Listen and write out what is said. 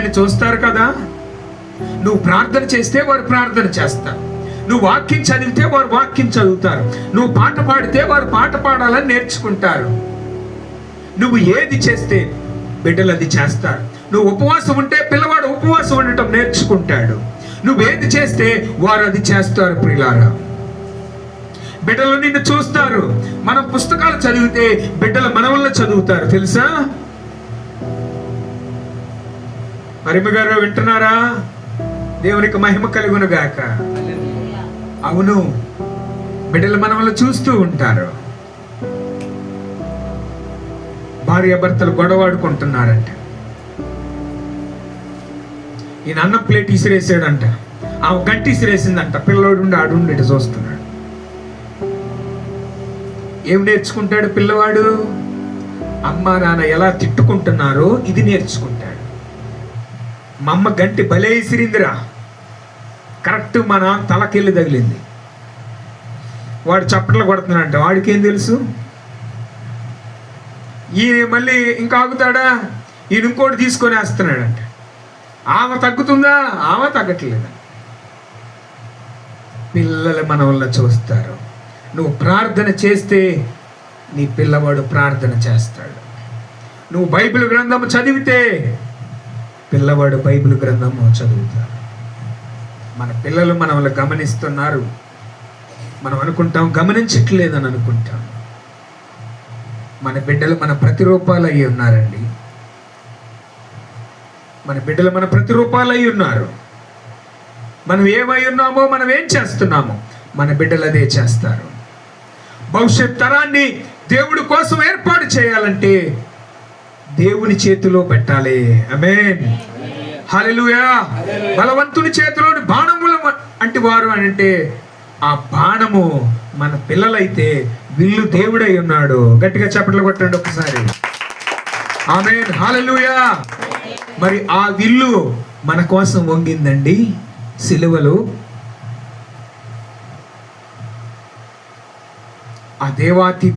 నిన్ను చూస్తారు కదా. నువ్వు ప్రార్థన చేస్తే వారు ప్రార్థన చేస్తారు, నువ్వు వాక్యం చదివితే వారు వాక్యం చదువుతారు, నువ్వు పాట పాడితే వారు పాట పాడాలని నేర్చుకుంటారు. నువ్వు ఏది చేస్తే బిడ్డలు అది చేస్తారు. నువ్వు ఉపవాసం ఉంటే పిల్లవాడు ఉపవాసం ఉండటం నేర్చుకుంటాడు. నువ్వేది చేస్తే వారు అది చేస్తారు. ప్రియులారా, బిడ్డలు నిన్ను చూస్తారు. మనం పుస్తకాలు చదివితే బిడ్డలు మన వల్ల చదువుతారు, తెలుసా? మరిమ గారు వింటున్నారా? దేవునికి మహిమ కలుగును గాక. అవును, బిడ్డలు మన వల్ల చూస్తూ ఉంటారు. భార్యాభర్తలు గొడవాడుకుంటున్నారంట. ఈయన అన్నం ప్లేట్ ఇసిరేసాడంట, ఆమె గంటి ఇసిరేసిందంట. పిల్లవాడు ఆడుండి ఇటు చూస్తున్నాడు. ఏం నేర్చుకుంటాడు పిల్లవాడు? అమ్మ నాన్న ఎలా తిట్టుకుంటున్నారో ఇది నేర్చుకుంటాడు. మా అమ్మ గంటి భలే ఇసిరిందిరా, కరెక్ట్ మన తలకెళ్ళి తగిలింది. వాడు చప్పట్లు కొడుతున్నాడంట. వాడికి ఏం తెలుసు? ఈయన మళ్ళీ ఇంకా ఆగుతాడా? ఈయన ఇంకోటి తీసుకొని వేస్తున్నాడంట. ఆమె తగ్గుతుందా? ఆమె తగ్గట్లేదు. పిల్లలు మన వల్ల చూస్తారు. నువ్వు ప్రార్థన చేస్తే నీ పిల్లవాడు ప్రార్థన చేస్తాడు. నువ్వు బైబిల్ గ్రంథము చదివితే పిల్లవాడు బైబిల్ గ్రంథము చదువుతాడు. మన పిల్లలు మన వల్ల గమనిస్తున్నారు. మనం అనుకుంటాం గమనించట్లేదని అనుకుంటాం. మన బిడ్డలు మన ప్రతిరూపాలు అయి ఉన్నారండి. మన బిడ్డలు మన ప్రతిరూపాలు అయి ఉన్నారు. మనం ఏమై ఉన్నామో, మనం ఏం చేస్తున్నామో మన బిడ్డలు అదే చేస్తారు. భవిష్యత్ తరాన్ని దేవుడి కోసం ఏర్పాటు చేయాలంటే దేవుని చేతిలో పెట్టాలి. ఆమేన్, హల్లెలూయా. బలవంతుని చేతిలోని బాణముల అంటే వారు అని అంటే ఆ బాణము మన పిల్లలైతే విల్లు దేవుడై ఉన్నాడు. గట్టిగా చప్పట్లు కొట్టండి ఒకసారి. ఆమేన్, హల్లెలూయా. మరి ఆ విల్లు మన కోసం వంగిందండి సిలువలో. ఆ దేవాతి